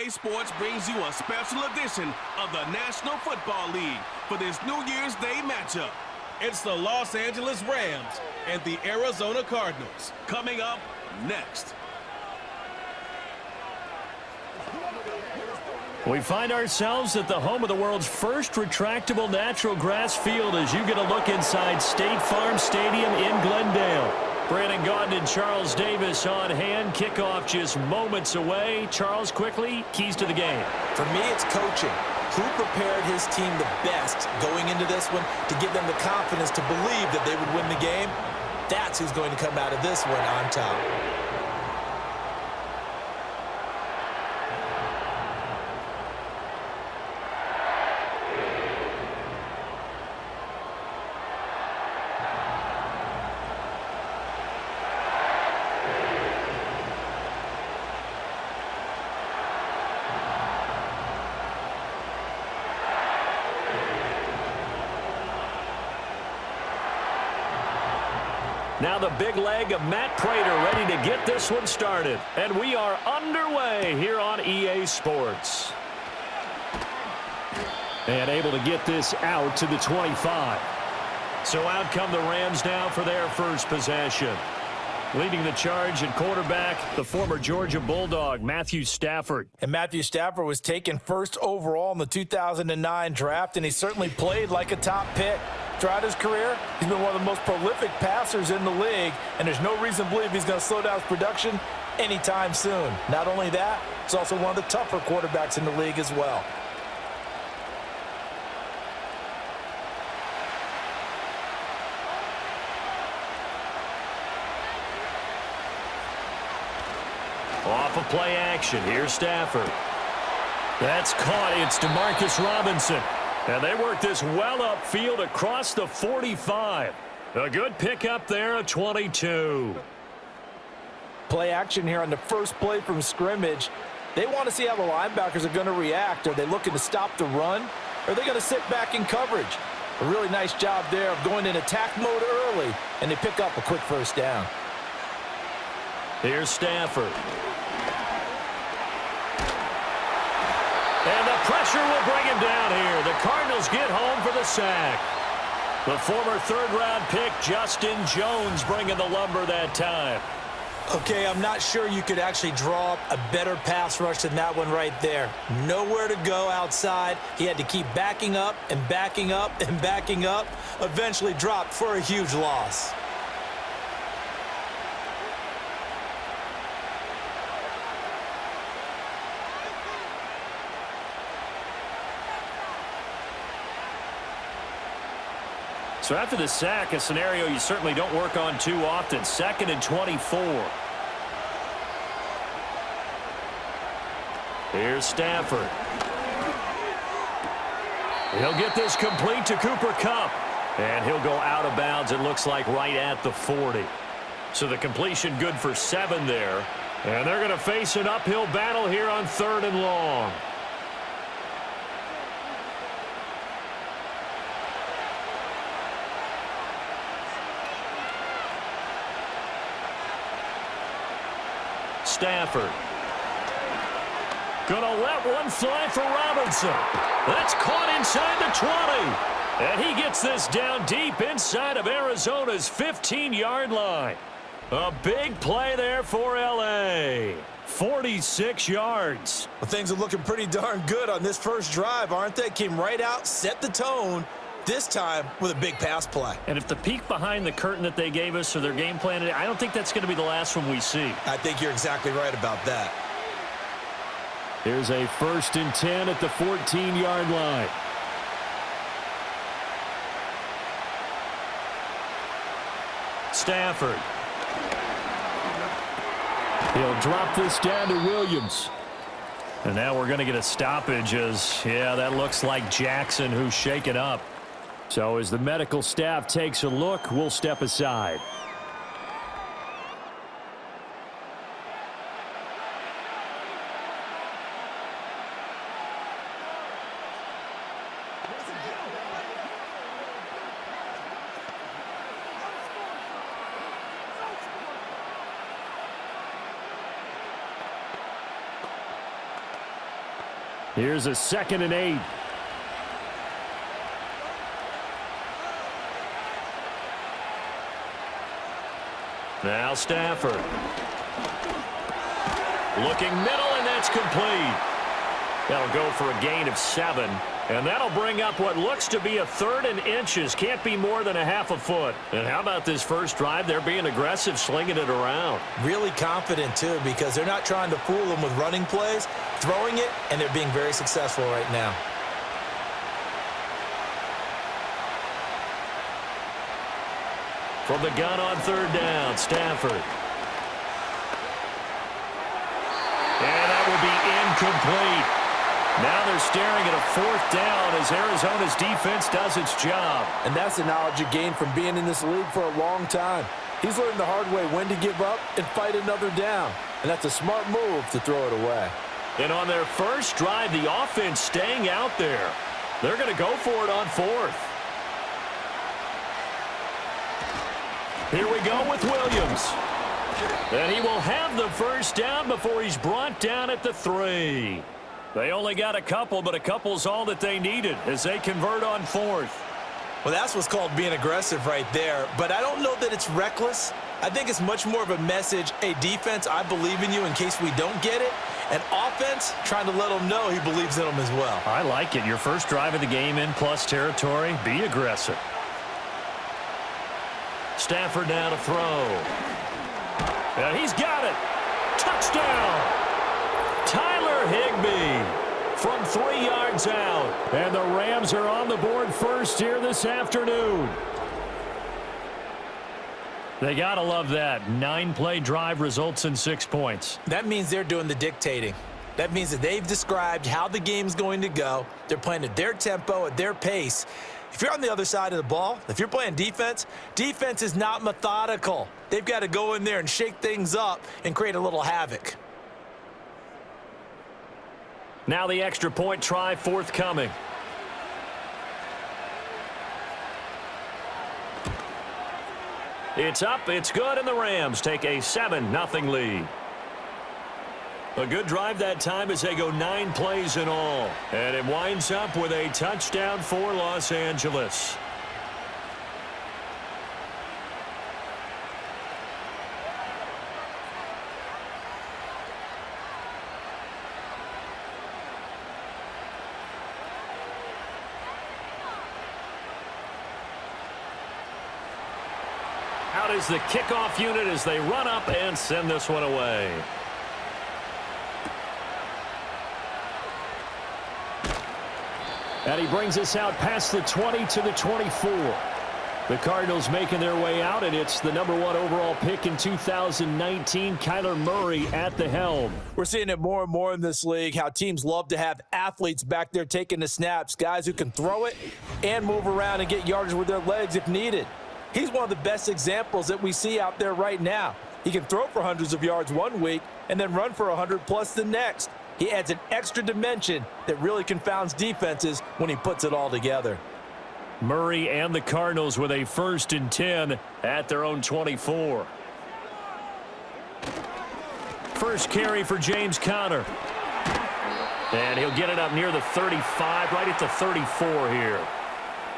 EA Sports brings you a special edition of the National Football League for this New Year's Day matchup. It's the Los Angeles Rams and the Arizona Cardinals. Coming up next. We find ourselves at the home of the world's first retractable natural grass field as you get a look inside State Farm Stadium in Glendale. Brandon Gaudin and Charles Davis on hand. Kickoff just moments away. Charles, quickly, keys to the game. For me, it's coaching. Who prepared his team the best going into this one to give them the confidence to believe that they would win the game? That's who's going to come out of this one on top. Now the big leg of Matt Prater ready to get this one started. And we are underway here on EA Sports. And able to get this out to the 25. So out come the Rams now for their first possession. Leading the charge at quarterback, the former Georgia Bulldog, Matthew Stafford. And Matthew Stafford was taken first overall in the 2009 draft, and he certainly played like a top pick. Throughout his career, he's been one of the most prolific passers in the league, and there's no reason to believe he's going to slow down his production anytime soon. Not only that, he's also one of the tougher quarterbacks in the league as well. Off of play action, here's Stafford. That's caught. It's DeMarcus Robinson. And they work this well upfield across the 45. A good pickup there at 22. Play action here on the first play from scrimmage. They want to see how the linebackers are going to react. Are they looking to stop the run? Or are they going to sit back in coverage? A really nice job there of going in attack mode early, and they pick up a quick first down. Here's Stafford. And the pressure will bring him down here. The Cardinals get home for the sack. The former third-round pick, Justin Jones, bringing the lumber that time. Okay, I'm not sure you could actually draw up a better pass rush than that one right there. Nowhere to go outside. He had to keep backing up and backing up and backing up. Eventually dropped for a huge loss. So after the sack, a scenario you certainly don't work on too often. 2nd and 24. Here's Stafford. He'll get this complete to Cooper Kupp. And he'll go out of bounds, it looks like, right at the 40. So the completion good for 7 there. And they're going to face an uphill battle here on 3rd and long. Stafford. Gonna let one fly for Robinson. That's caught inside the 20. And he gets this down deep inside of Arizona's 15-yard line. A big play there for L.A. 46 yards. Well, things are looking pretty darn good on this first drive, aren't they? Came right out, set the tone, this time with a big pass play. And if the peek behind the curtain that they gave us or their game plan, I don't think that's going to be the last one we see. I think you're exactly right about that. Here's a 1st and 10 at the 14-yard line. Stafford. He'll drop this down to Williams. And now we're going to get a stoppage as, yeah, that looks like Jackson who's shaken up. So as the medical staff takes a look, we'll step aside. Here's a 2nd and 8. Now Stafford. Looking middle, and that's complete. That'll go for a gain of 7. And that'll bring up what looks to be a 3rd and inches. Can't be more than a half a foot. And how about this first drive? They're being aggressive, slinging it around. Really confident, too, because they're not trying to fool them with running plays, throwing it, and they're being very successful right now. From the gun on 3rd down, Stafford. And that will be incomplete. Now they're staring at a 4th down as Arizona's defense does its job. And that's the knowledge you gain from being in this league for a long time. He's learned the hard way when to give up and fight another down. And that's a smart move to throw it away. And on their first drive, the offense staying out there. They're going to go for it on 4th. Here we go with Williams. And he will have the first down before he's brought down at the 3. They only got a couple, but a couple's all that they needed as they convert on 4th. Well, that's what's called being aggressive right there. But I don't know that it's reckless. I think it's much more of a message, hey, defense, I believe in you in case we don't get it. And offense, trying to let them know he believes in them as well. I like it. Your first drive of the game in plus territory, be aggressive. Stafford now to throw. And he's got it. Touchdown. Tyler Higbee from 3 yards out. And the Rams are on the board first here this afternoon. They got to love that. 9-play drive results in 6 points. That means they're doing the dictating. That means that they've described how the game's going to go. They're playing at their tempo, at their pace. If you're on the other side of the ball, if you're playing defense, defense is not methodical. They've got to go in there and shake things up and create a little havoc. Now the extra point try forthcoming. It's up, it's good, and the Rams take a 7-0 lead. A good drive that time as they go 9 plays in all. And it winds up with a touchdown for Los Angeles. Out is the kickoff unit as they run up and send this one away. And he brings us out past the 20 to the 24. The Cardinals making their way out, and it's the #1 overall pick in 2019, Kyler Murray at the helm. We're seeing it more and more in this league, how teams love to have athletes back there taking the snaps, guys who can throw it and move around and get yardage with their legs if needed. He's one of the best examples that we see out there right now. He can throw for hundreds of yards one week and then run for 100+ the next. He adds an extra dimension that really confounds defenses when he puts it all together. Murray and the Cardinals with a 1st and 10 at their own 24. First carry for James Conner. And he'll get it up near the 35, right at the 34 here.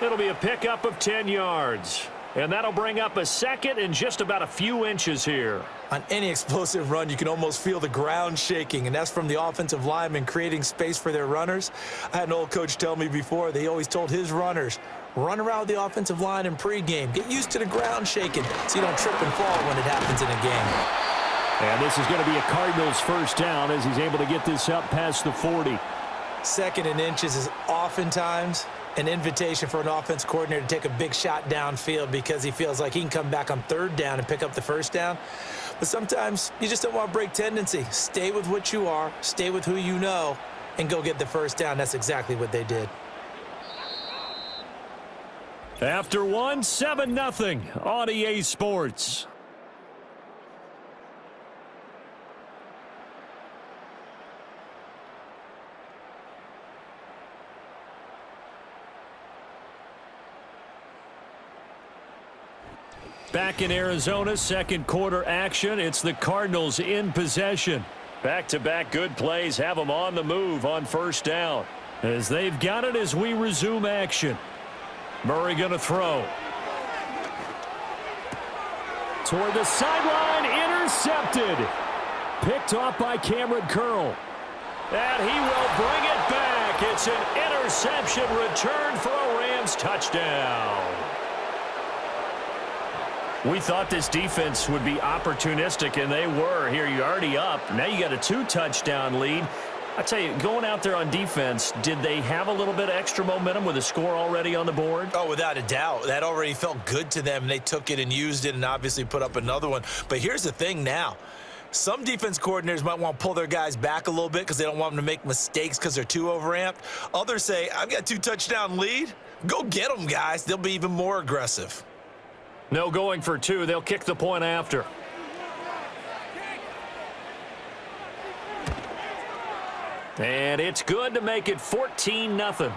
It'll be a pickup of 10 yards. And that'll bring up a 2nd and just about a few inches here. On any explosive run, you can almost feel the ground shaking, and that's from the offensive linemen creating space for their runners. I had an old coach tell me before, they always told his runners, run around the offensive line in pregame. Get used to the ground shaking so you don't trip and fall when it happens in a game. And this is going to be a Cardinals first down as he's able to get this up past the 40. 2nd and inches is oftentimes an invitation for an offense coordinator to take a big shot downfield because he feels like he can come back on 3rd down and pick up the first down. But sometimes you just don't want to break tendency. Stay with what you are, stay with who you know, and go get the first down. That's exactly what they did. After 7-0 on EA Sports. Back in Arizona, 2nd quarter action. It's the Cardinals in possession. Back-to-back good plays have them on the move on first down. As they've got it as we resume action. Murray going to throw. Toward the sideline, intercepted. Picked off by Cameron Curl. And he will bring it back. It's an interception return for a Rams touchdown. We thought this defense would be opportunistic, and they were. Here, you're already up. Now you got a 2-touchdown lead. I tell you, going out there on defense, did they have a little bit of extra momentum with a score already on the board? Oh, without a doubt. That already felt good to them. They took it and used it and obviously put up another one. But here's the thing now. Some defense coordinators might want to pull their guys back a little bit because they don't want them to make mistakes because they're too overamped. Others say, I've got a 2-touchdown lead. Go get them, guys. They'll be even more aggressive. No going for 2. They'll kick the point after. And it's good to make it 14-0.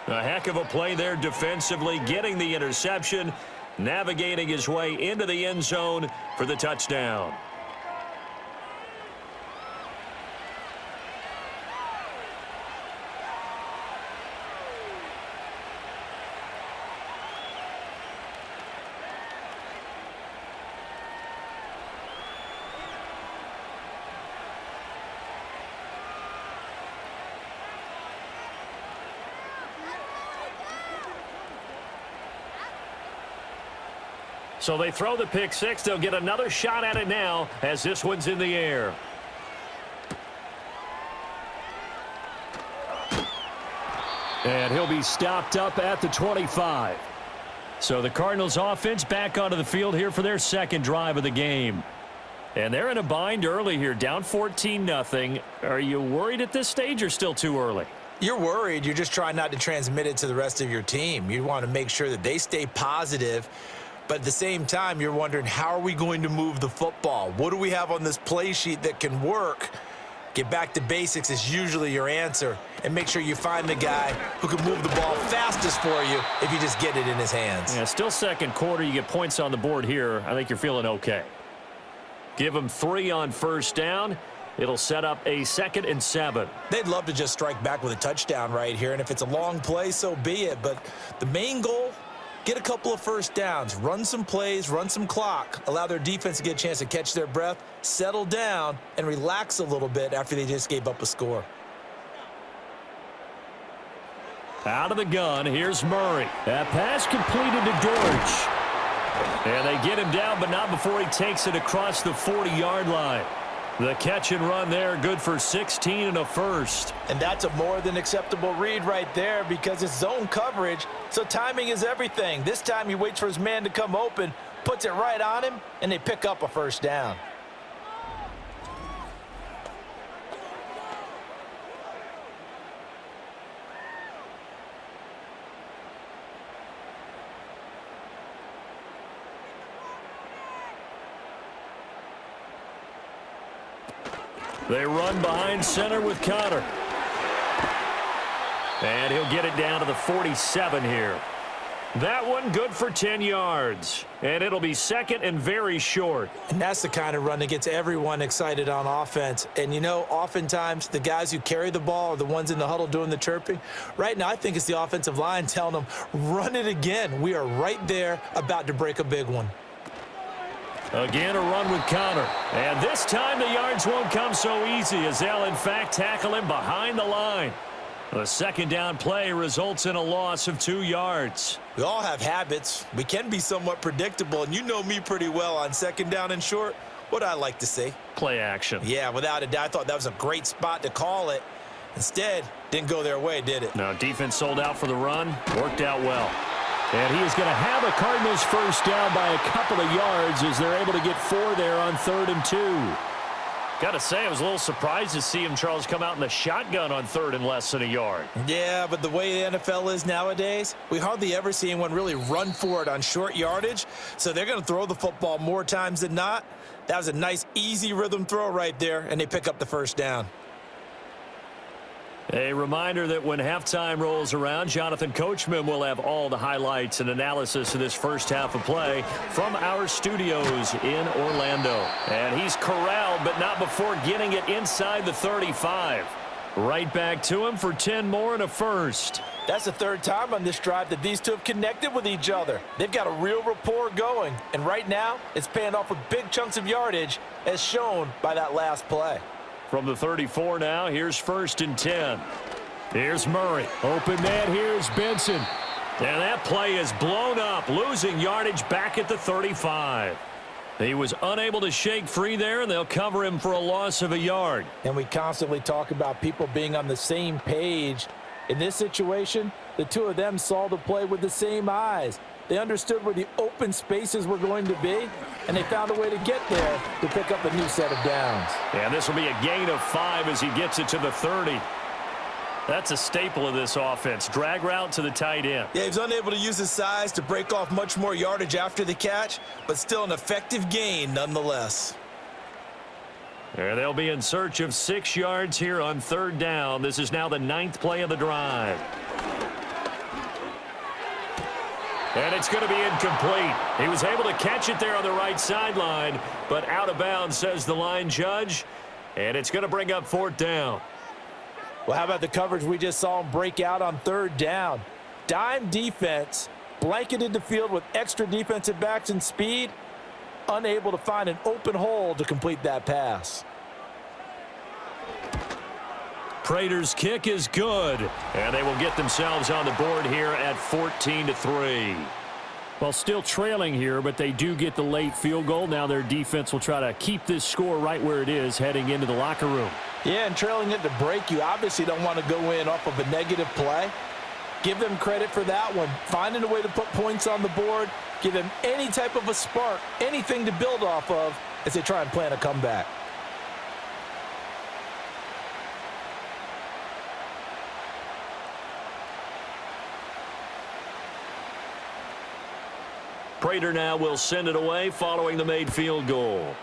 A heck of a play there defensively, getting the interception, navigating his way into the end zone for the touchdown. So they throw the pick six. They'll get another shot at it now as this one's in the air. And he'll be stopped up at the 25. So the Cardinals offense back onto the field here for their second drive of the game. And they're in a bind early here, down 14-0. Are you worried at this stage or still too early? You're worried. You're just trying not to transmit it to the rest of your team. You want to make sure that they stay positive. But at the same time, you're wondering, how are we going to move the football? What do we have on this play sheet that can work? Get back to basics is usually your answer. And make sure you find the guy who can move the ball fastest for you if you just get it in his hands. Yeah, still second quarter. You get points on the board here. I think you're feeling okay. Give them 3 on first down. It'll set up a 2nd and 7. They'd love to just strike back with a touchdown right here. And if it's a long play, so be it. But the main goal, get a couple of first downs, run some plays, run some clock, allow their defense to get a chance to catch their breath, settle down, and relax a little bit after they just gave up a score. Out of the gun, here's Murray. That pass completed to George. And they get him down, but not before he takes it across the 40-yard line. The catch and run there, good for 16 and a first. And that's a more than acceptable read right there because it's zone coverage, so timing is everything. This time he waits for his man to come open, puts it right on him, and they pick up a first down. They run behind center with Connor. And he'll get it down to the 47 here. That one good for 10 yards. And it'll be 2nd and very short. And that's the kind of run that gets everyone excited on offense. And, you know, oftentimes the guys who carry the ball are the ones in the huddle doing the chirping. Right now, I think it's the offensive line telling them, run it again. We are right there about to break a big one. Again, a run with Connor. And this time the yards won't come so easy as they'll, in fact, tackle him behind the line. The 2nd down play results in a loss of 2 yards. We all have habits. We can be somewhat predictable, and you know me pretty well on 2nd down and short. What I like to see. Play action. Yeah, without a doubt. I thought that was a great spot to call it. Instead, didn't go their way, did it? No, defense sold out for the run. Worked out well. And he is going to have a Cardinals first down by a couple of yards as they're able to get 4 there on 3rd and 2. Got to say, I was a little surprised to see him, Charles, come out in the shotgun on 3rd and less than a yard. Yeah, but the way the NFL is nowadays, we hardly ever see anyone really run for it on short yardage. So they're going to throw the football more times than not. That was a nice, easy rhythm throw right there, and they pick up the first down. A reminder that when halftime rolls around, Jonathan Coachman will have all the highlights and analysis of this first half of play from our studios in Orlando. And he's corralled, but not before getting it inside the 35. Right back to him for 10 more and a first. That's the third time on this drive that these two have connected with each other. They've got a real rapport going, and right now it's paying off with big chunks of yardage as shown by that last play. From the 34 now, here's 1st and 10. Here's Murray. Open man, here's Benson. And that play is blown up, losing yardage back at the 35. He was unable to shake free there, and they'll cover him for a loss of a yard. And we constantly talk about people being on the same page. In this situation, the two of them saw the play with the same eyes. They understood where the open spaces were going to be, and they found a way to get there to pick up a new set of downs. And this will be a gain of 5 as he gets it to the 30. That's a staple of this offense. Drag route to the tight end. Yeah, he's unable to use his size to break off much more yardage after the catch, but still an effective gain nonetheless. And they'll be in search of 6 yards here on 3rd down. This is now the 9th play of the drive. And it's going to be incomplete. He was able to catch it there on the right sideline, but out of bounds, says the line judge. And it's going to bring up 4th down. Well, how about the coverage we just saw him break out on 3rd down? Dime defense, blanketed the field with extra defensive backs and speed, unable to find an open hole to complete that pass. Prater's kick is good, and they will get themselves on the board here at 14-3. Well, still trailing here, but they do get the late field goal. Now their defense will try to keep this score right where it is heading into the locker room. Yeah, and trailing it to break, you obviously don't want to go in off of a negative play. Give them credit for that one. Finding a way to put points on the board, give them any type of a spark, anything to build off of as they try and plan a comeback. Prater now will send it away following the made field goal.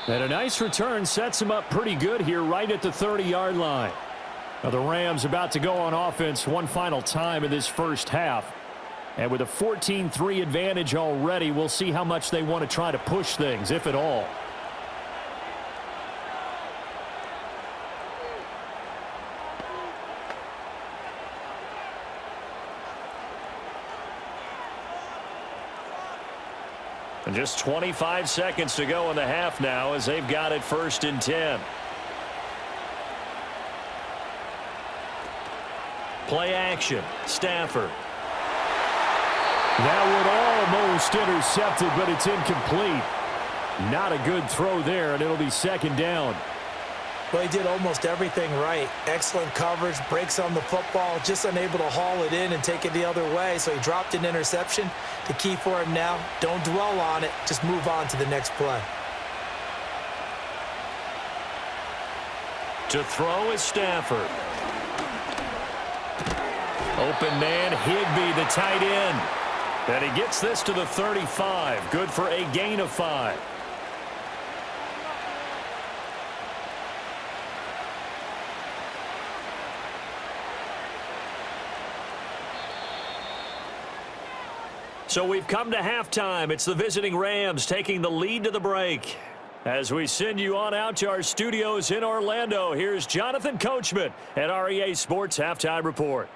And a nice return sets him up pretty good here right at the 30-yard line. Now the Rams about to go on offense one final time in this first half. And with a 14-3 advantage already, we'll see how much they want to try to push things, if at all. And just 25 seconds to go in the half now as they've got it 1st and 10. Play action. Stafford. That would almost intercepted, but it's incomplete. Not a good throw there, and it'll be 2nd down. Well, he did almost everything right. Excellent coverage, breaks on the football, just unable to haul it in and take it the other way, so he dropped an interception. The key for him now, don't dwell on it, just move on to the next play. To throw is Stafford. Open man, Higbee, the tight end. And he gets this to the 35. Good for a gain of 5. So we've come to halftime. It's the visiting Rams taking the lead to the break. As we send you on out to our studios in Orlando, here's Jonathan Coachman at REA Sports Halftime Report.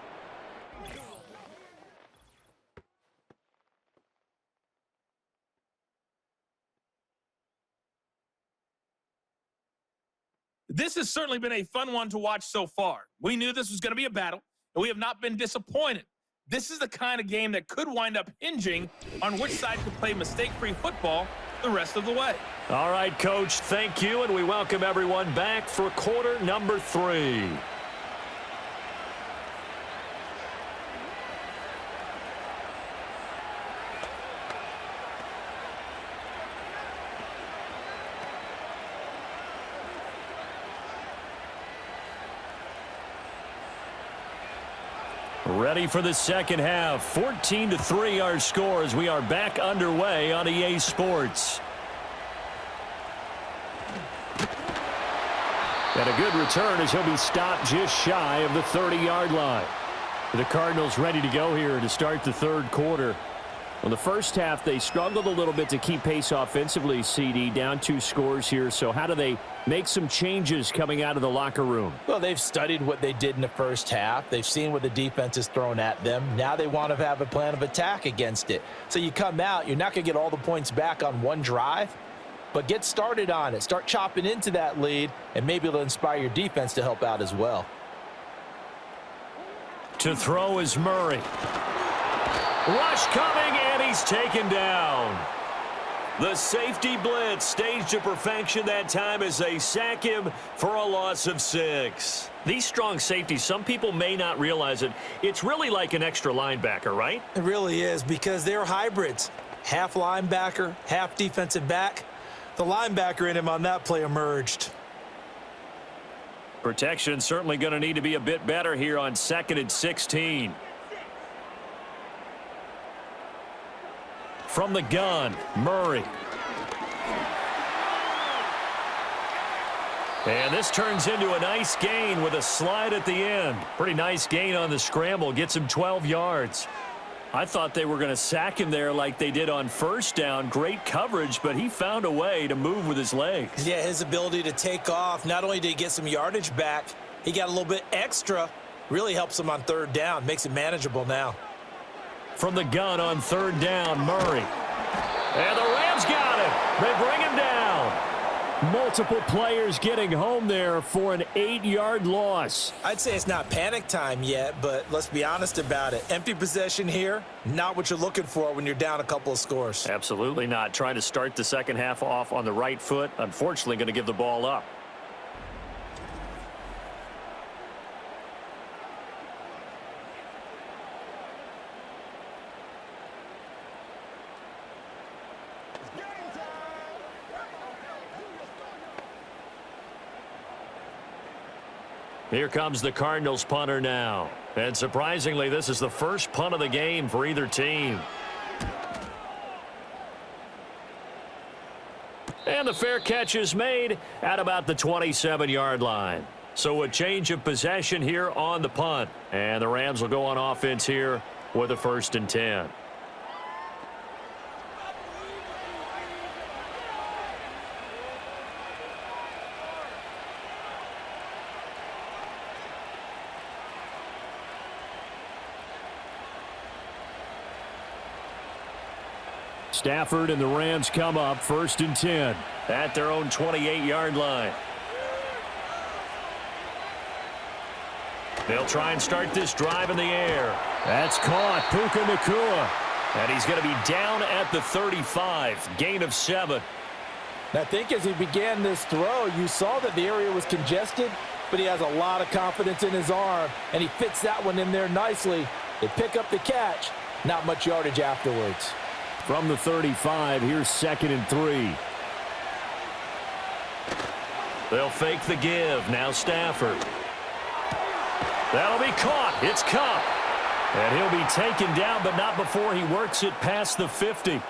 This has certainly been a fun one to watch so far. We knew this was going to be a battle, and we have not been disappointed. This is the kind of game that could wind up hinging on which side could play mistake-free football the rest of the way. All right, Coach, thank you, and we welcome everyone back for quarter number 3. Ready for the second half. 14-3 our score as we are back underway on EA Sports. And a good return as he'll be stopped just shy of the 30-yard line. The Cardinals ready to go here to start the third quarter. Well, the first half, they struggled a little bit to keep pace offensively, CD, down 2 scores here. So how do they make some changes coming out of the locker room? Well, they've studied what they did in the first half. They've seen what the defense is throwing at them. Now they want to have a plan of attack against it. So you come out, you're not going to get all the points back on one drive, but get started on it. Start chopping into that lead, and maybe it'll inspire your defense to help out as well. To throw is Murray. Rush coming, and he's taken down. The safety blitz staged to perfection that time as they sack him for a loss of 6. These strong safeties, some people may not realize it. It's really like an extra linebacker, right? It really is, because they're hybrids. Half linebacker, half defensive back. The linebacker in him on that play emerged. Protection certainly going to need to be a bit better here on 2nd and 16. From the gun, Murray. And this turns into a nice gain with a slide at the end. Pretty nice gain on the scramble. Gets him 12 yards. I thought they were going to sack him there like they did on first down. Great coverage, but he found a way to move with his legs. Yeah, his ability to take off, not only did he get some yardage back, he got a little bit extra. Really helps him on 3rd down. Makes it manageable now. From the gun on 3rd down, Murray. And the Rams got him. They bring him down. Multiple players getting home there for an 8-yard loss. I'd say it's not panic time yet, but let's be honest about it. Empty possession here, not what you're looking for when you're down a couple of scores. Absolutely not. Trying to start the second half off on the right foot. Unfortunately, going to give the ball up. Here comes the Cardinals punter now. And surprisingly, this is the first punt of the game for either team. And the fair catch is made at about the 27-yard line. So a change of possession here on the punt. And the Rams will go on offense here with a 1st and 10. Stafford and the Rams come up 1st and 10 at their own 28-yard line. They'll try and start this drive in the air. That's caught. Puka Nacua. And he's going to be down at the 35. Gain of 7. I think as he began this throw, you saw that the area was congested, but he has a lot of confidence in his arm, and he fits that one in there nicely. They pick up the catch. Not much yardage afterwards. From the 35, here's 2nd and 3. They'll fake the give. Now Stafford. That'll be caught. It's Cup. And he'll be taken down, but not before he works it past the 50.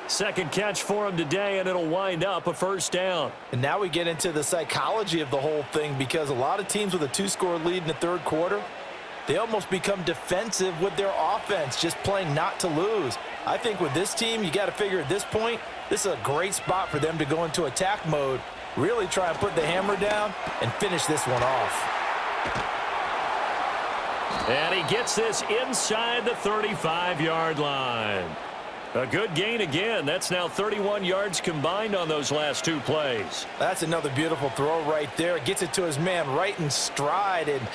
Second catch for him today, and it'll wind up a 1st down. And now we get into the psychology of the whole thing, because a lot of teams with a 2-score lead in the 3rd quarter, they almost become defensive with their offense, just playing not to lose. I think with this team, you got to figure at this point, this is a great spot for them to go into attack mode, really try and put the hammer down and finish this one off. And he gets this inside the 35-yard line. A good gain again. That's now 31 yards combined on those last 2 plays. That's another beautiful throw right there. Gets it to his man right in stride, and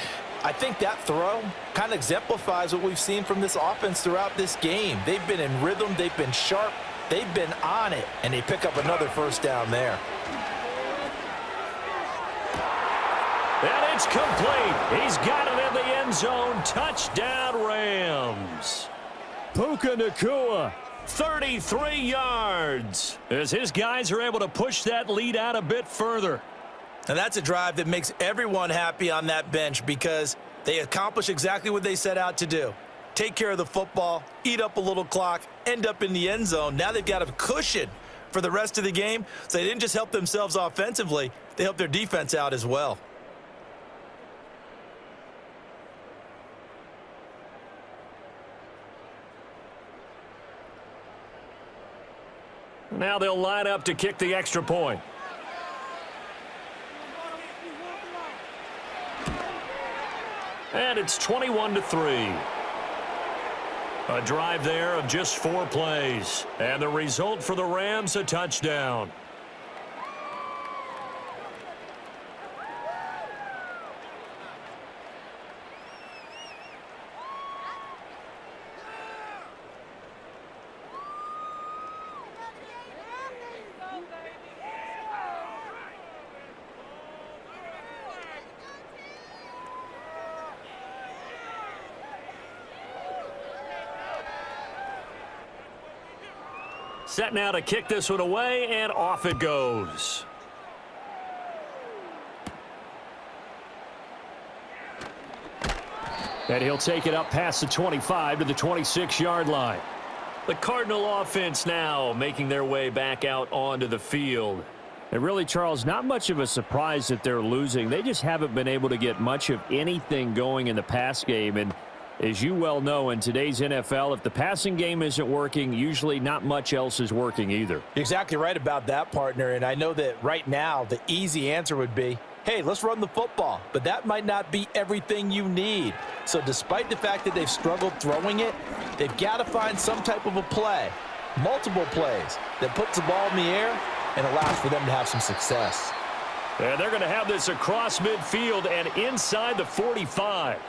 I think that throw kind of exemplifies what we've seen from this offense throughout this game. They've been in rhythm. They've been sharp. They've been on it, and they pick up another 1st down there. And it's complete. He's got it in the end zone. Touchdown, Rams. Puka Nacua, 33 yards, as his guys are able to push that lead out a bit further. And that's a drive that makes everyone happy on that bench, because they accomplish exactly what they set out to do. Take care of the football, eat up a little clock, end up in the end zone. Now they've got a cushion for the rest of the game, so they didn't just help themselves offensively, they helped their defense out as well. Now they'll line up to kick the extra point. And it's 21-3. A drive there of just 4 plays. And the result for the Rams, a touchdown. Set now to kick this one away, and off it goes. And he'll take it up past the 25 to the 26-yard line. The Cardinal offense now making their way back out onto the field. And really, Charles, not much of a surprise that they're losing. They just haven't been able to get much of anything going in the pass game. And as you well know, in today's NFL, if the passing game isn't working, usually not much else is working either. You're exactly right about that, partner. And I know that right now the easy answer would be, hey, let's run the football. But that might not be everything you need. So despite the fact that they've struggled throwing it, they've got to find some type of a play, multiple plays, that puts the ball in the air and allows for them to have some success. And they're going to have this across midfield and inside the 45.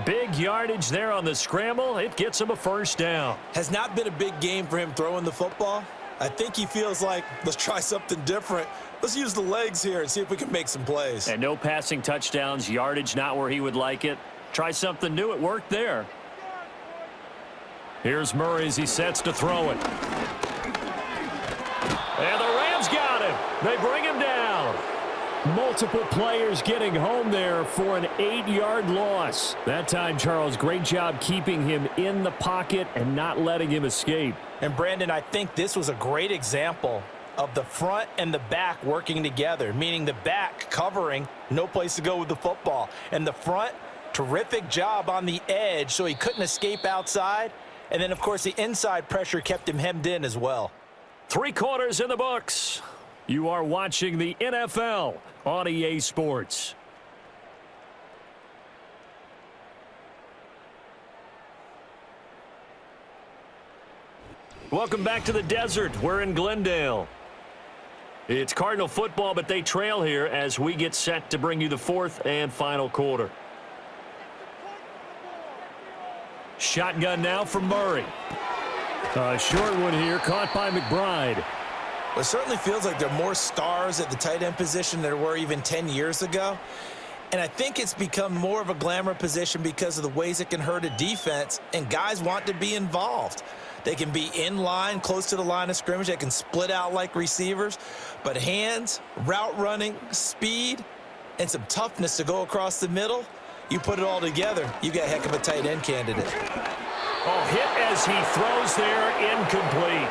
Big yardage there on the scramble. It gets him a first down. Has not been a big game for him throwing the football. I think he feels like, let's try something different. Let's use the legs here and see if we can make some plays. And no passing touchdowns, yardage not where he would like it. Try something new. It worked there. Here's Murray as he sets to throw it. And the Rams got him. They bring him down. Multiple players getting home there for an 8-yard loss. That time, Charles, great job keeping him in the pocket and not letting him escape. And, Brandon, I think this was a great example of the front and the back working together, meaning the back covering, no place to go with the football. And the front, terrific job on the edge so he couldn't escape outside. And then, of course, the inside pressure kept him hemmed in as well. 3 quarters in the books. You are watching the NFL on EA Sports. Welcome back to the desert. We're in Glendale. It's Cardinal football, but they trail here as we get set to bring you the 4th and final quarter. Shotgun now from Murray. A short one here, caught by McBride. It certainly feels like there are more stars at the tight end position than there were even 10 years ago. And I think it's become more of a glamour position because of the ways it can hurt a defense, and guys want to be involved. They can be in line, close to the line of scrimmage. They can split out like receivers. But hands, route running, speed, and some toughness to go across the middle, you put it all together, you got a heck of a tight end candidate. Oh, hit as he throws there, incomplete.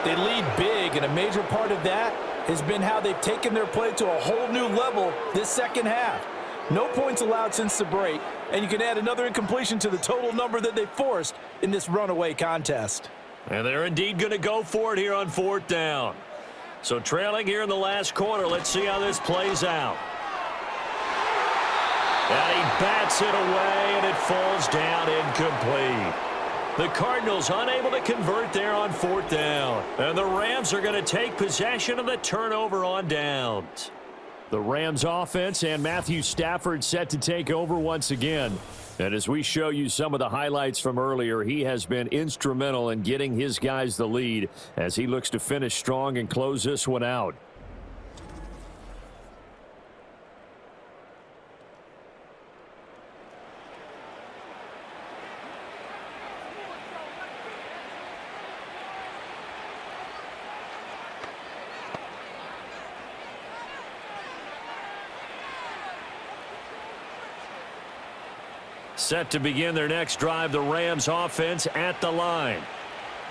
They lead big, and a major part of that has been how they've taken their play to a whole new level this second half. No points allowed since the break, and you can add another incompletion to the total number that they forced in this runaway contest. And they're indeed going to go for it here on 4th down. So trailing here in the last quarter, let's see how this plays out. And he bats it away, and it falls down incomplete. The Cardinals unable to convert there on 4th down. And the Rams are going to take possession of the turnover on downs. The Rams offense and Matthew Stafford set to take over once again. And as we show you some of the highlights from earlier, he has been instrumental in getting his guys the lead as he looks to finish strong and close this one out. Set to begin their next drive, the Rams offense at the line.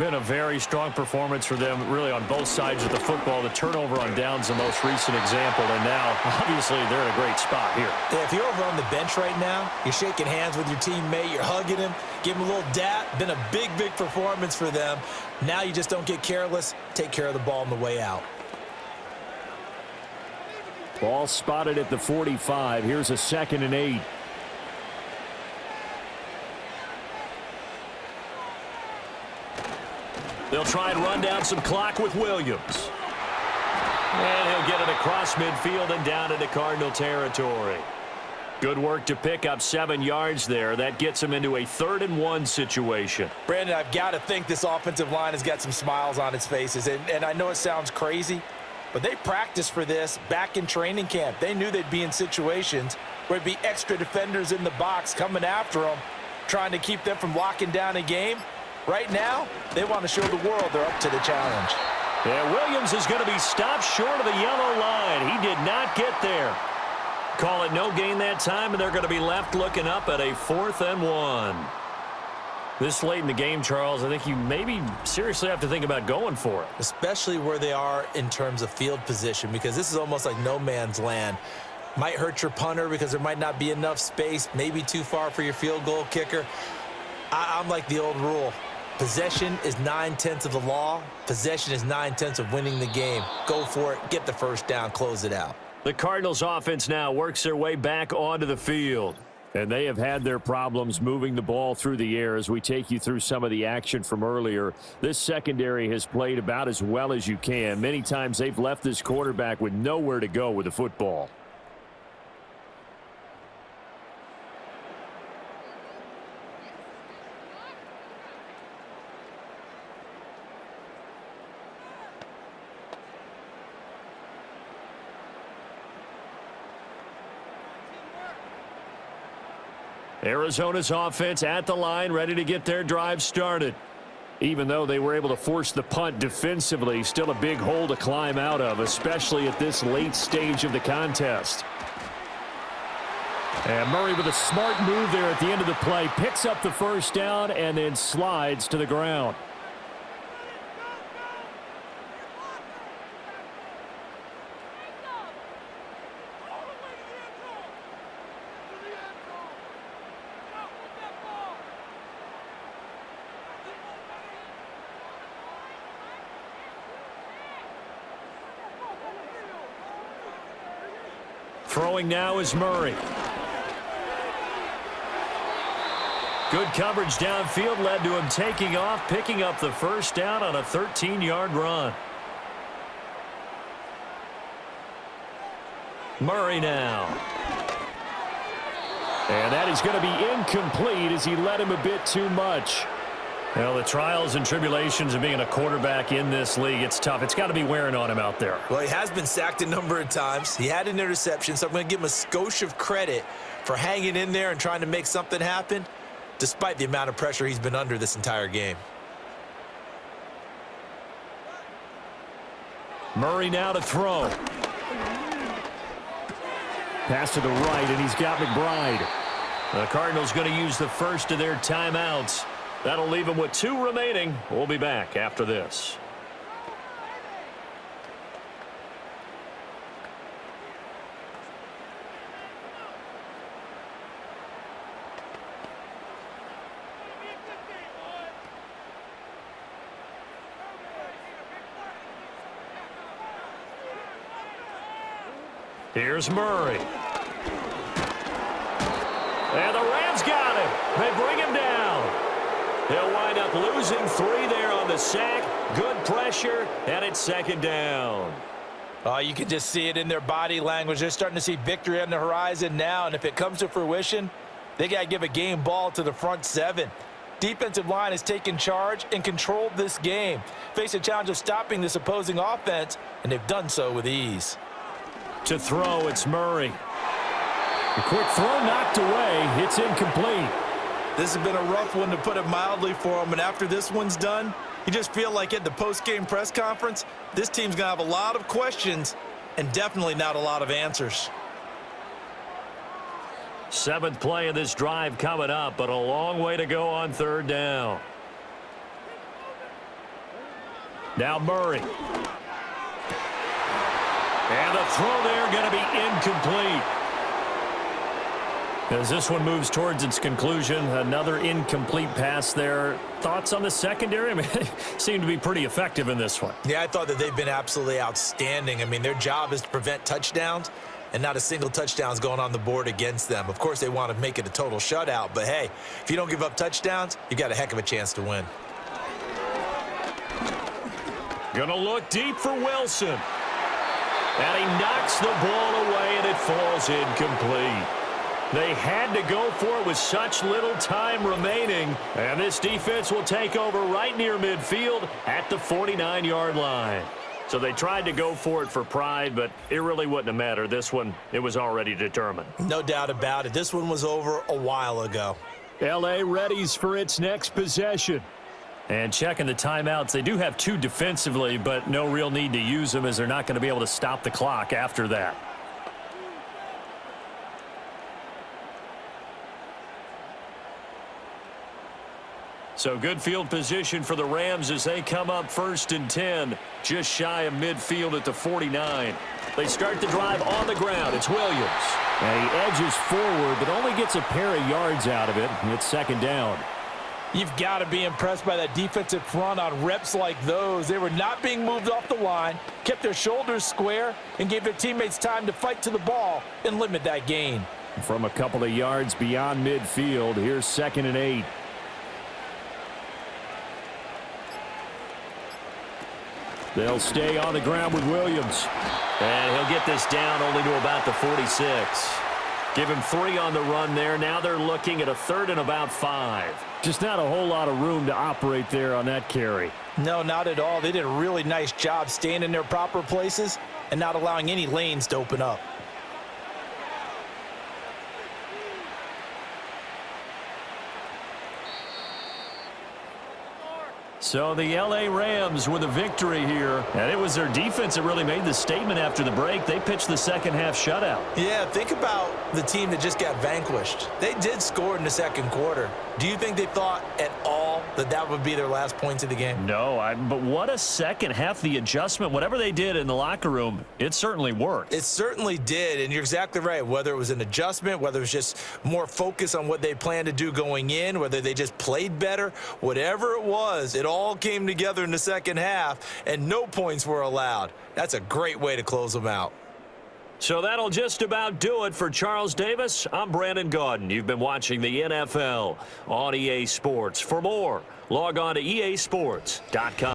Been a very strong performance for them, really, on both sides of the football. The turnover on downs, the most recent example, and now, obviously, they're in a great spot here. Yeah, if you're over on the bench right now, you're shaking hands with your teammate, you're hugging him, give him a little dap. Been a big, big performance for them. Now you just don't get careless. Take care of the ball on the way out. Ball spotted at the 45. Here's a 2nd and 8. They'll try and run down some clock with Williams. And he'll get it across midfield and down into Cardinal territory. Good work to pick up 7 yards there. That gets him into a 3rd and 1 situation. Brandon, I've got to think this offensive line has got some smiles on its faces. And I know it sounds crazy, but they practiced for this back in training camp. They knew they'd be in situations where it'd be extra defenders in the box coming after them, trying to keep them from locking down a game. Right now, they want to show the world they're up to the challenge. Yeah, Williams is going to be stopped short of the yellow line. He did not get there. Call it no gain that time, and they're going to be left looking up at a 4th and 1. This late in the game, Charles, I think you maybe seriously have to think about going for it. Especially where they are in terms of field position, because this is almost like no man's land. Might hurt your punter because there might not be enough space, maybe too far for your field goal kicker. I'm like the old rule. Possession is 9/10 of the law. Possession is 9/10 of winning the game. Go for it. Get the first down. Close it out. The Cardinals offense now works their way back onto the field. And they have had their problems moving the ball through the air as we take you through some of the action from earlier. This secondary has played about as well as you can. Many times they've left this quarterback with nowhere to go with the football. Arizona's offense at the line, ready to get their drive started. Even though they were able to force the punt defensively, still a big hole to climb out of, especially at this late stage of the contest. And Murray with a smart move there at the end of the play, picks up the first down and then slides to the ground. Throwing now is Murray. Good coverage downfield led to him taking off, picking up the first down on a 13-yard run. Murray now. And that is going to be incomplete as he led him a bit too much. Well, the trials and tribulations of being a quarterback in this league, it's tough. It's got to be wearing on him out there. Well, he has been sacked a number of times. He had an interception, so I'm going to give him a skosh of credit for hanging in there and trying to make something happen, despite the amount of pressure he's been under this entire game. Murray now to throw. Pass to the right, and he's got McBride. The Cardinals going to use the first of their timeouts. That'll leave them with 2 remaining. We'll be back after this. Here's Murray. And the Rams got him. They bring him down. He'll wind up losing 3 there on the sack. Good pressure, and it's 2nd down. You can just see it in their body language. They're starting to see victory on the horizon now, and if it comes to fruition, they got to give a game ball to the front 7. Defensive line has taken charge and controlled this game. Face a challenge of stopping this opposing offense, and they've done so with ease. To throw, it's Murray. A quick throw knocked away. It's incomplete. This has been a rough one, to put it mildly, for him. And after this one's done, you just feel like at the post-game press conference, this team's going to have a lot of questions and definitely not a lot of answers. 7th play of this drive coming up, but a long way to go on 3rd down. Now Murray. And the throw there going to be incomplete. As this one moves towards its conclusion, another incomplete pass there. Thoughts on the secondary? I mean, they seem to be pretty effective in this one. Yeah, I thought that they've been absolutely outstanding. I mean, their job is to prevent touchdowns, and not a single touchdown is going on the board against them. Of course, they want to make it a total shutout, but hey, if you don't give up touchdowns, you got a heck of a chance to win. Gonna look deep for Wilson. And he knocks the ball away, and it falls incomplete. They had to go for it with such little time remaining. And this defense will take over right near midfield at the 49-yard line. So they tried to go for it for pride, but it really wouldn't have mattered. This one, it was already determined. No doubt about it. This one was over a while ago. L.A. readies for its next possession. And checking the timeouts, they do have 2 defensively, but no real need to use them as they're not going to be able to stop the clock after that. So good field position for the Rams as they come up 1st and 10, just shy of midfield at the 49. They start the drive on the ground. It's Williams. And he edges forward, but only gets a pair of yards out of it. It's 2nd down. You've got to be impressed by that defensive front on reps like those. They were not being moved off the line, kept their shoulders square, and gave their teammates time to fight to the ball and limit that gain. From a couple of yards beyond midfield, here's 2nd and 8. They'll stay on the ground with Williams. And he'll get this down only to about the 46. Give him 3 on the run there. Now they're looking at a 3rd and about 5. Just not a whole lot of room to operate there on that carry. No, not at all. They did a really nice job staying in their proper places and not allowing any lanes to open up. So the L.A. Rams with a victory here. And it was their defense that really made the statement after the break. They pitched the second half shutout. Yeah, think about the team that just got vanquished. They did score in the 2nd quarter. Do you think they thought at all that that would be their last points of the game? No, but what a second half. The adjustment, whatever they did in the locker room, it certainly worked. It certainly did, and you're exactly right. Whether it was an adjustment, whether it was just more focus on what they planned to do going in, whether they just played better, whatever it was, it all came together in the second half, and no points were allowed. That's a great way to close them out. So that'll just about do it for Charles Davis. I'm Brandon Gaudin. You've been watching the NFL on EA Sports. For more, log on to easports.com.